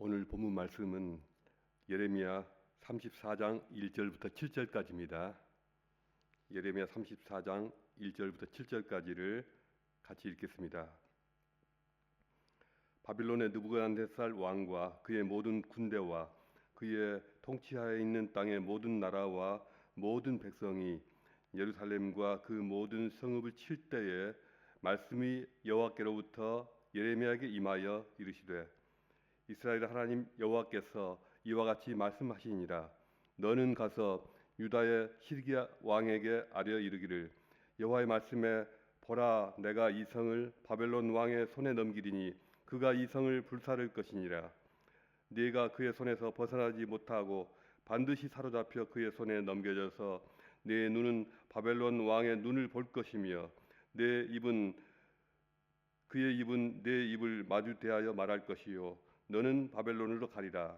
오늘 본문 말씀은 예레미야 34장 1절부터 7절까지입니다. 예레미야 34장 1절부터 7절까지를 같이 읽겠습니다. 바빌론의 느부갓네살 왕과 그의 모든 군대와 그의 통치하에 있는 땅의 모든 나라와 모든 백성이 예루살렘과 그 모든 성읍을 칠 때에 말씀이 여호와께로부터 예레미야에게 임하여 이르시되 이스라엘 하나님 여호와께서 이와 같이 말씀하시니라. 너는 가서 유다의 시드기야 왕에게 아뢰어 이르기를 여호와의 말씀에 보라, 내가 이 성을 바벨론 왕의 손에 넘기리니 그가 이 성을 불사를 것이니라. 네가 그의 손에서 벗어나지 못하고 반드시 사로잡혀 그의 손에 넘겨져서 네 눈은 바벨론 왕의 눈을 볼 것이며 내 입은 그의 입은 내 입을 마주 대하여 말할 것이요 너는 바벨론으로 가리라.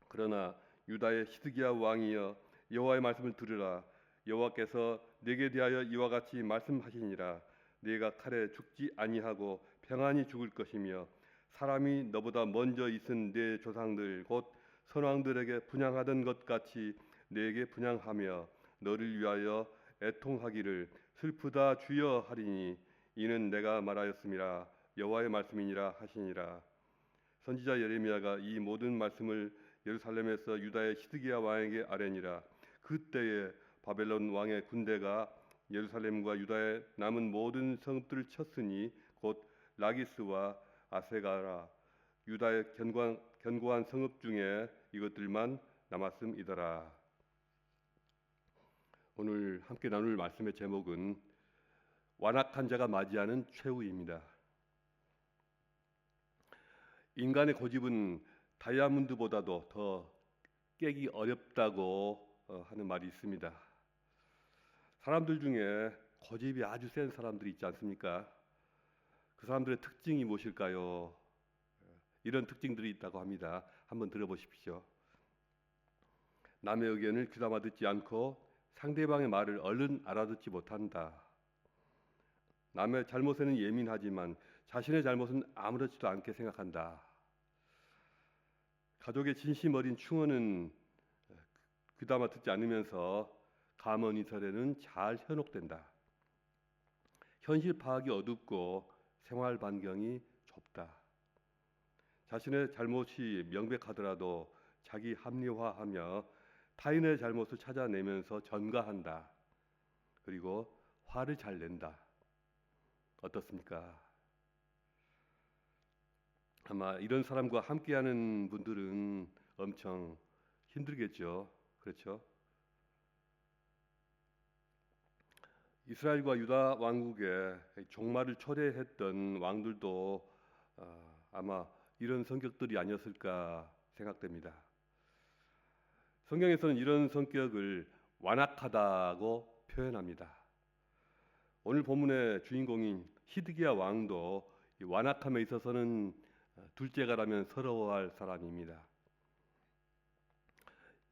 그러나 유다의 시드기야 왕이여 여호와의 말씀을 들으라. 여호와께서 네게 대하여 이와 같이 말씀하시니라. 네가 칼에 죽지 아니하고 평안히 죽을 것이며 사람이 너보다 먼저 있은 네 조상들 곧 선왕들에게 분향하던 것 같이 네게 분향하며 너를 위하여 애통하기를 슬프다 주여 하리니 이는 내가 말하였음이라. 여호와의 말씀이니라 하시니라. 선지자 예레미야가 이 모든 말씀을 예루살렘에서 유다의 시드기야 왕에게 아뢰니라. 그때에 바벨론 왕의 군대가 예루살렘과 유다의 남은 모든 성읍들을 쳤으니 곧 라기스와 아세가라 유다의 견고한 성읍 중에 이것들만 남았음이더라. 오늘 함께 나눌 말씀의 제목은 완악한 자가 맞이하는 최후입니다. 인간의 고집은 다이아몬드보다도 더 깨기 어렵다고 하는 말이 있습니다. 사람들 중에 고집이 아주 센 사람들이 있지 않습니까? 그 사람들의 특징이 무엇일까요? 이런 특징들이 있다고 합니다. 한번 들어보십시오. 남의 의견을 귀담아 듣지 않고 상대방의 말을 얼른 알아듣지 못한다. 남의 잘못에는 예민하지만 자신의 잘못은 아무렇지도 않게 생각한다. 가족의 진심 어린 충언은 귀담아 듣지 않으면서 감언이설에는 잘 현혹된다. 현실 파악이 어둡고 생활 반경이 좁다. 자신의 잘못이 명백하더라도 자기 합리화하며 타인의 잘못을 찾아내면서 전가한다. 그리고 화를 잘 낸다. 어떻습니까? 아마 이런 사람과 함께하는 분들은 엄청 힘들겠죠. 그렇죠? 이스라엘과 유다 왕국에 종말을 초래했던 왕들도 아마 이런 성격들이 아니었을까 생각됩니다. 성경에서는 이런 성격을 완악하다고 표현합니다. 오늘 본문의 주인공인 시드기야 왕도 완악함에 있어서는 둘째가라면 서러워할 사람입니다.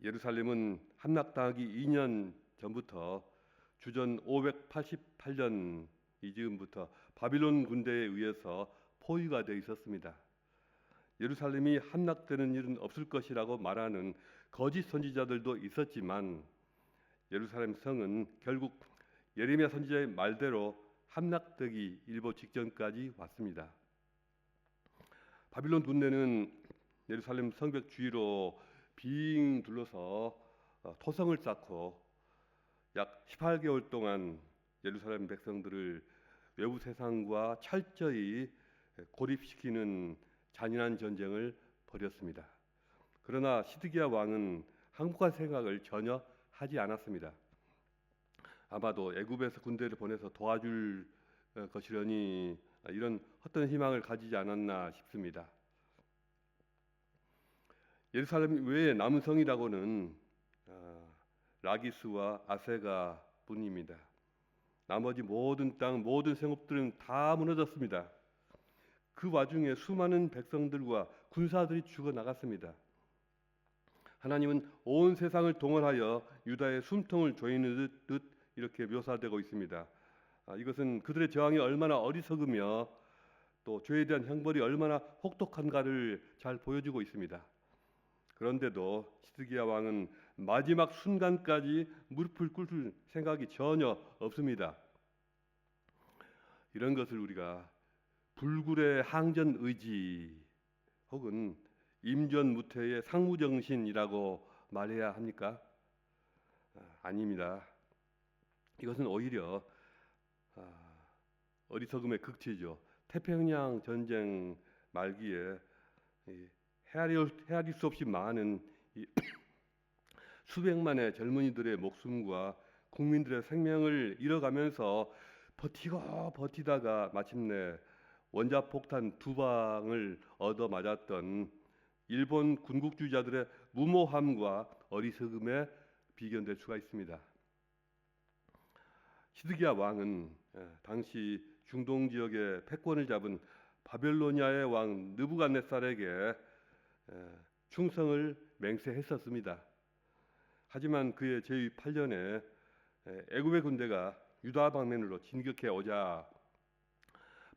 예루살렘은 함락당하기 2년 전부터 주전 588년 이즈음부터 바빌론 군대에 의해서 포위가 되어 있었습니다. 예루살렘이 함락되는 일은 없을 것이라고 말하는 거짓 선지자들도 있었지만 예루살렘 성은 결국 예레미야 선지자의 말대로 함락되기 일보 직전까지 왔습니다. 바빌론 군대는 예루살렘 성벽 주위로 빙 둘러서 토성을 쌓고 약 18개월 동안 예루살렘 백성들을 외부 세상과 철저히 고립시키는 잔인한 전쟁을 벌였습니다. 그러나 시드기야 왕은 항복할 생각을 전혀 하지 않았습니다. 아마도 애굽에서 군대를 보내서 도와줄 것이려니 이런 헛된 희망을 가지지 않았나 싶습니다. 예루살렘 외에 남은 성이라고는 라기스와 아세가 뿐입니다. 나머지 모든 땅, 모든 성읍들은 다 무너졌습니다. 그 와중에 수많은 백성들과 군사들이 죽어나갔습니다. 하나님은 온 세상을 동원하여 유다의 숨통을 조이는 듯 이렇게 묘사되고 있습니다. 이것은 그들의 저항이 얼마나 어리석으며 또 죄에 대한 형벌이 얼마나 혹독한가를 잘 보여주고 있습니다. 그런데도 시드기야 왕은 마지막 순간까지 무릎을 꿇을 생각이 전혀 없습니다. 이런 것을 우리가 불굴의 항전 의지 혹은 임전무태의 상무정신이라고 말해야 합니까? 아닙니다. 이것은 오히려 어리석음의 극치죠. 태평양 전쟁 말기에 헤아릴 수 없이 많은 수백만의 젊은이들의 목숨과 국민들의 생명을 잃어가면서 버티고 버티다가 마침내 원자폭탄 2방을 얻어 맞았던 일본 군국주의자들의 무모함과 어리석음에 비견될 수가 있습니다. 시드기야 왕은 당시 중동 지역의 패권을 잡은 바벨로니아의 왕 느부갓네살에게 충성을 맹세했었습니다. 하지만 그의 제 8년에 애굽의 군대가 유다 방면으로 진격해 오자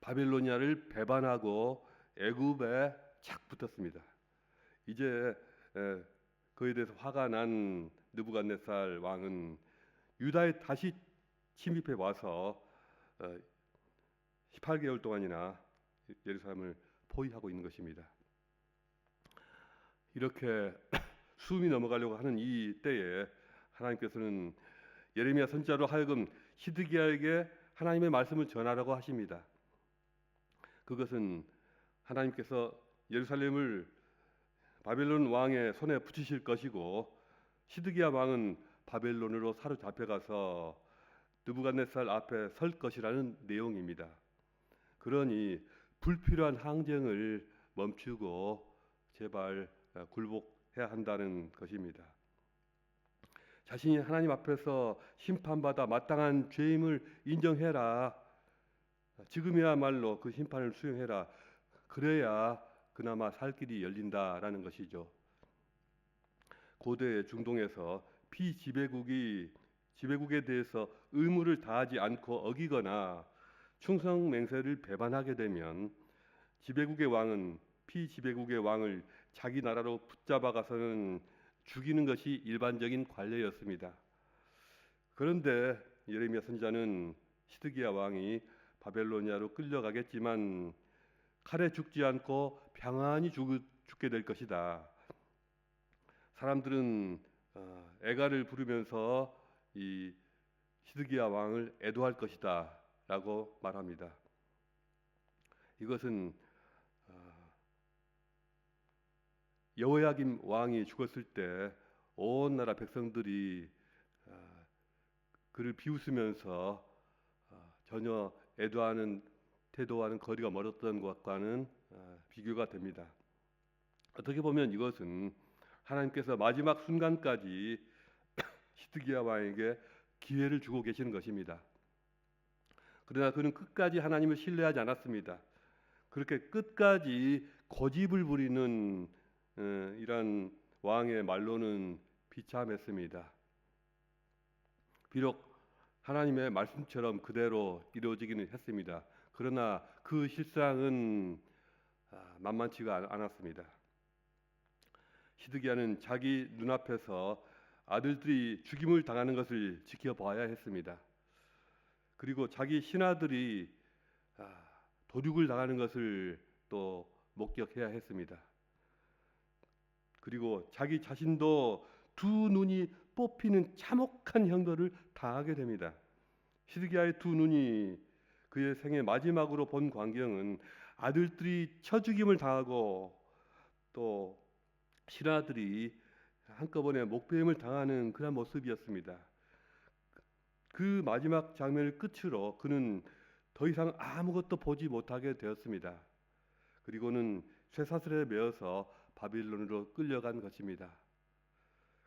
바벨로니아를 배반하고 애굽에 착 붙었습니다. 이제 그에 대해서 화가 난 느부갓네살 왕은 유다에 다시 침입해 와서 18개월 동안이나 예루살렘을 포위하고 있는 것입니다. 이렇게 숨이 넘어가려고 하는 이 때에 하나님께서는 예레미야 선지자로 하여금 시드기야에게 하나님의 말씀을 전하라고 하십니다. 그것은 하나님께서 예루살렘을 바벨론 왕의 손에 붙이실 것이고 시드기야 왕은 바벨론으로 사로잡혀가서 느부갓네살 앞에 설 것이라는 내용입니다. 그러니 불필요한 항쟁을 멈추고 제발 굴복해야 한다는 것입니다. 자신이 하나님 앞에서 심판받아 마땅한 죄임을 인정해라. 지금이야말로 그 심판을 수용해라. 그래야 그나마 살 길이 열린다라는 것이죠. 고대 중동에서 피지배국이 지배국에 대해서 의무를 다하지 않고 어기거나 충성 맹세를 배반하게 되면 지배국의 왕은 피지배국의 왕을 자기 나라로 붙잡아 가서는 죽이는 것이 일반적인 관례였습니다. 그런데 예레미야 선지자는 시드기야 왕이 바벨로니아로 끌려가겠지만 칼에 죽지 않고 평안히 죽게 될 것이다. 사람들은 애가를 부르면서 이 시드기야 왕을 애도할 것이다 라고 말합니다. 이것은 여호야김 왕이 죽었을 때 온 나라 백성들이 그를 비웃으면서 전혀 애도하는 태도와는 거리가 멀었던 것과는 비교가 됩니다. 어떻게 보면 이것은 하나님께서 마지막 순간까지 시드기야 왕에게 기회를 주고 계시는 것입니다. 그러나 그는 끝까지 하나님을 신뢰하지 않았습니다. 그렇게 끝까지 고집을 부리는 이런 왕의 말로는 비참했습니다. 비록 하나님의 말씀처럼 그대로 이루어지기는 했습니다. 그러나 그 실상은 만만치가 않았습니다. 시드기야는 자기 눈앞에서 아들들이 죽임을 당하는 것을 지켜봐야 했습니다. 그리고 자기 신하들이 도륙을 당하는 것을 또 목격해야 했습니다. 그리고 자기 자신도 두 눈이 뽑히는 참혹한 형벌을 당하게 됩니다. 시드기야의 두 눈이 그의 생애 마지막으로 본 광경은 아들들이 쳐 죽임을 당하고 또 신하들이 한꺼번에 목배임을 당하는 그런 모습이었습니다. 그 마지막 장면을 끝으로 그는 더 이상 아무것도 보지 못하게 되었습니다. 그리고는 쇠사슬에 매어서 바빌론으로 끌려간 것입니다.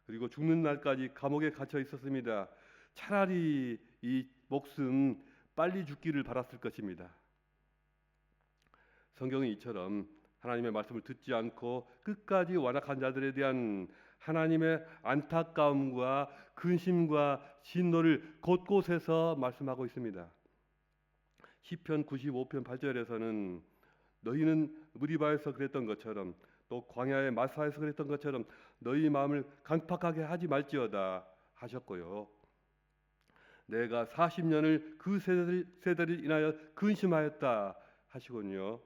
그리고 죽는 날까지 감옥에 갇혀 있었습니다. 차라리 이 목숨 빨리 죽기를 바랐을 것입니다. 성경은 이처럼 하나님의 말씀을 듣지 않고 끝까지 완악한 자들에 대한 하나님의 안타까움과 근심과 진노를 곳곳에서 말씀하고 있습니다. 시편 95편 8절에서는 너희는 무리바에서 그랬던 것처럼 또 광야의 마사에서 그랬던 것처럼 너희 마음을 강팍하게 하지 말지어다 하셨고요. 내가 40년을 그 세대를 인하여 근심하였다 하시군요.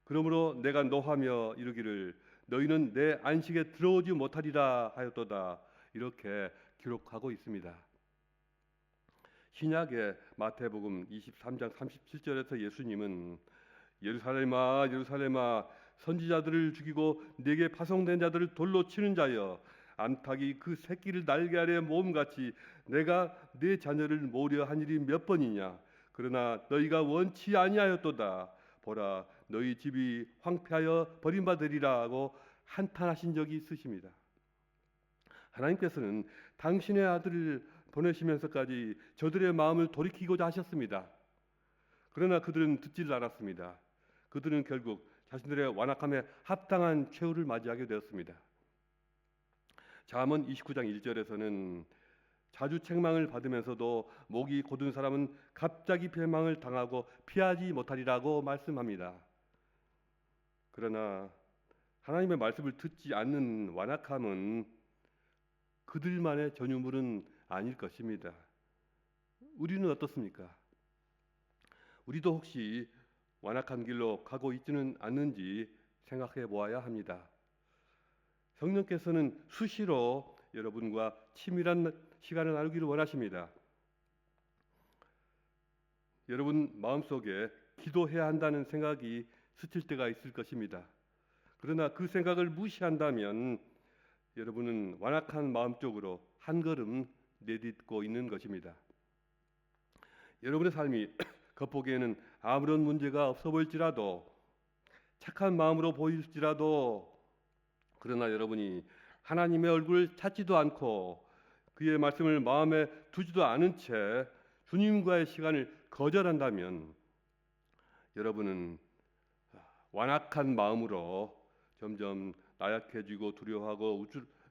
그러므로 내가 노하며 이르기를 너희는 내 안식에 들어오지 못하리라 하였도다 이렇게 기록하고 있습니다. 신약의 마태복음 23장 37절에서 예수님은 예루살렘아 예루살렘아 선지자들을 죽이고 네게 파송된 자들을 돌로 치는 자여 암탉이 그 새끼를 날개 아래 모음같이 내가 네 자녀를 모으려 한 일이 몇 번이냐. 그러나 너희가 원치 아니하였도다. 보라 너희 집이 황폐하여 버림받으리라 하고 한탄하신 적이 있으십니다. 하나님께서는 당신의 아들을 보내시면서까지 저들의 마음을 돌이키고자 하셨습니다. 그러나 그들은 듣지를 않았습니다. 그들은 결국 자신들의 완악함에 합당한 최후를 맞이하게 되었습니다. 잠언 29장 1절에서는 자주 책망을 받으면서도 목이 곧은 사람은 갑자기 패망을 당하고 피하지 못하리라고 말씀합니다. 그러나 하나님의 말씀을 듣지 않는 완악함은 그들만의 전유물은 아닐 것입니다. 우리는 어떻습니까? 우리도 혹시 완악한 길로 가고 있지는 않는지 생각해 보아야 합니다. 성령께서는 수시로 여러분과 치밀한 시간을 나누기를 원하십니다. 여러분 마음속에 기도해야 한다는 생각이 스칠 때가 있을 것입니다. 그러나 그 생각을 무시한다면 여러분은 완악한 마음 쪽으로 한 걸음 내딛고 있는 것입니다. 여러분의 삶이 겉보기에는 아무런 문제가 없어 보일지라도 착한 마음으로 보일지라도 그러나 여러분이 하나님의 얼굴을 찾지도 않고 그의 말씀을 마음에 두지도 않은 채 주님과의 시간을 거절한다면 여러분은 완악한 마음으로 점점 나약해지고 두려워하고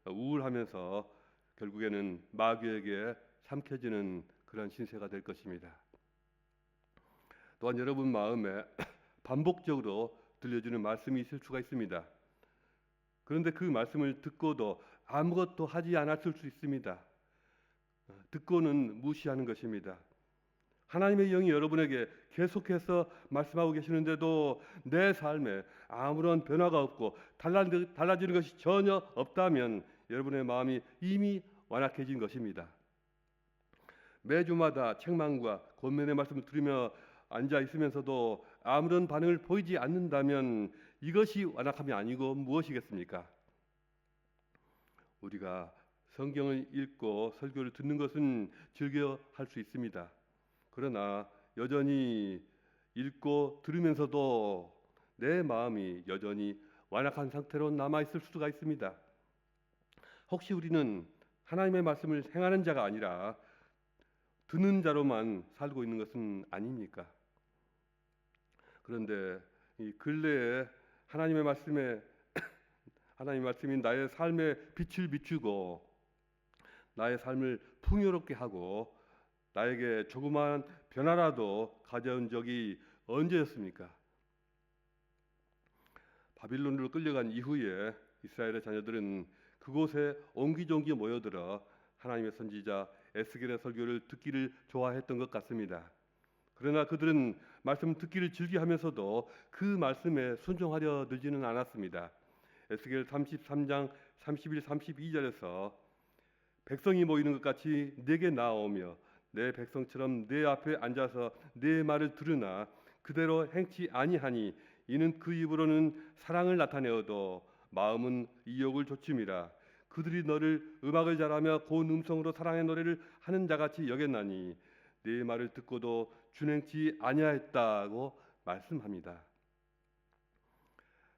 우울하면서 결국에는 마귀에게 삼켜지는 그런 신세가 될 것입니다. 또한 여러분 마음에 반복적으로 들려주는 말씀이 있을 수가 있습니다. 그런데 그 말씀을 듣고도 아무것도 하지 않았을 수 있습니다. 듣고는 무시하는 것입니다. 하나님의 영이 여러분에게 계속해서 말씀하고 계시는데도 내 삶에 아무런 변화가 없고 달라지는 것이 전혀 없다면 여러분의 마음이 이미 완악해진 것입니다. 매주마다 책망과 권면의 말씀을 들으며 앉아 있으면서도 아무런 반응을 보이지 않는다면 이것이 완악함이 아니고 무엇이겠습니까? 우리가 성경을 읽고 설교를 듣는 것은 즐겨 할 수 있습니다. 그러나 여전히 읽고 들으면서도 내 마음이 여전히 완악한 상태로 남아 있을 수가 있습니다. 혹시 우리는 하나님의 말씀을 행하는 자가 아니라 듣는 자로만 살고 있는 것은 아닙니까? 그런데 이 근래에 하나님의 말씀이 나의 삶에 빛을 비추고 나의 삶을 풍요롭게 하고 나에게 조그마한 변화라도 가져온 적이 언제였습니까? 바빌론으로 끌려간 이후에 이스라엘의 자녀들은 그곳에 옹기종기 모여들어 하나님의 선지자 에스겔의 설교를 듣기를 좋아했던 것 같습니다. 그러나 그들은 말씀 듣기를 즐겨하면서도 그 말씀에 순종하려 들지는 않았습니다. 에스겔 33장 31, 32절에서 백성이 모이는 것 같이 내게 나오며 내 백성처럼 내 앞에 앉아서 내 말을 들으나 그대로 행치 아니하니 이는 그 입으로는 사랑을 나타내어도 마음은 이욕을 조침이라. 그들이 너를 음악을 잘하며 고운 음성으로 사랑의 노래를 하는 자같이 여겼나니 네 말을 듣고도 준행치 아니하였다고 말씀합니다.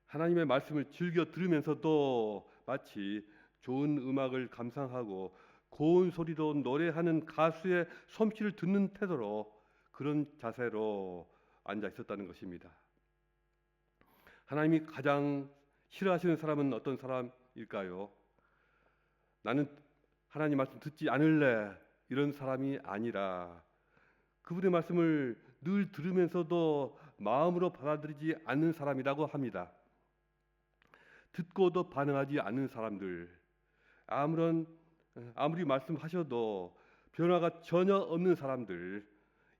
하나님의 말씀을 즐겨 들으면서도 마치 좋은 음악을 감상하고 고운 소리로 노래하는 가수의 솜씨를 듣는 태도로 그런 자세로 앉아 있었다는 것입니다. 하나님이 가장 싫어하시는 사람은 어떤 사람일까요? 나는 하나님 말씀 듣지 않을래 이런 사람이 아니라 그분의 말씀을 늘 들으면서도 마음으로 받아들이지 않는 사람이라고 합니다. 듣고도 반응하지 않는 사람들, 아무리 말씀하셔도 변화가 전혀 없는 사람들,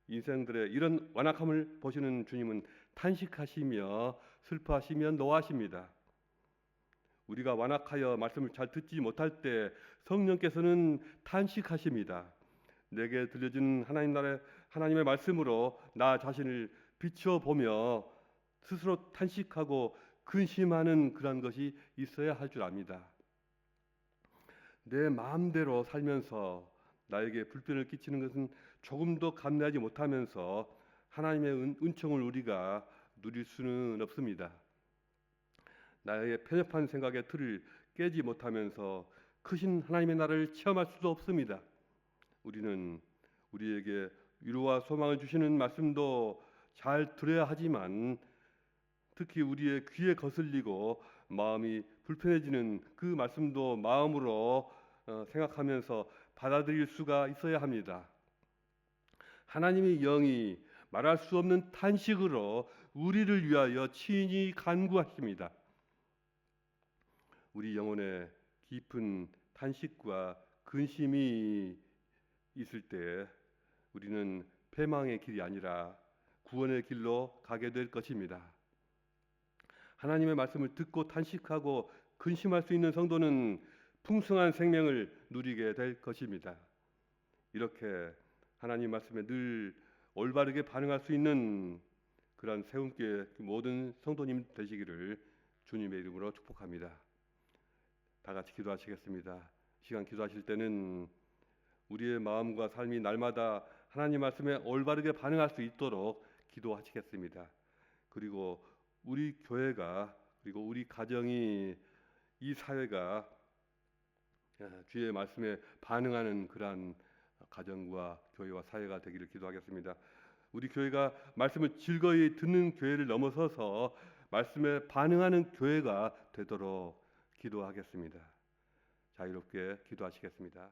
인생들의 이런 완악함을 보시는 주님은 탄식하시며 슬퍼하시며 노하십니다. 우리가 완악하여 말씀을 잘 듣지 못할 때 성령께서는 탄식하십니다. 내게 들려준 하나님의 말씀으로 나 자신을 비춰보며 스스로 탄식하고 근심하는 그런 것이 있어야 할 줄 압니다. 내 마음대로 살면서 나에게 불편을 끼치는 것은 조금도 감내하지 못하면서 하나님의 은총을 우리가 누릴 수는 없습니다. 나의 편협한 생각의 틀을 깨지 못하면서 크신 하나님의 나라를 체험할 수도 없습니다. 우리는 우리에게 위로와 소망을 주시는 말씀도 잘 들어야 하지만 특히 우리의 귀에 거슬리고 마음이 불편해지는 그 말씀도 마음으로 생각하면서 받아들일 수가 있어야 합니다. 하나님의 영이 말할 수 없는 탄식으로 우리를 위하여 친히 간구하십니다. 우리 영혼에 깊은 탄식과 근심이 있을 때 우리는 패망의 길이 아니라 구원의 길로 가게 될 것입니다. 하나님의 말씀을 듣고 탄식하고 근심할 수 있는 성도는 풍성한 생명을 누리게 될 것입니다. 이렇게 하나님 말씀에 늘 올바르게 반응할 수 있는 그런 새움교회 모든 성도님 되시기를 주님의 이름으로 축복합니다. 다 같이 기도하시겠습니다. 시간 기도하실 때는 우리의 마음과 삶이 날마다 하나님 말씀에 올바르게 반응할 수 있도록 기도하시겠습니다. 그리고 우리 교회가 그리고 우리 가정이 이 사회가 주의 말씀에 반응하는 그러한 가정과 교회와 사회가 되기를 기도하겠습니다. 우리 교회가 말씀을 즐거이 듣는 교회를 넘어서서 말씀에 반응하는 교회가 되도록 기도하겠습니다. 자유롭게 기도하시겠습니다.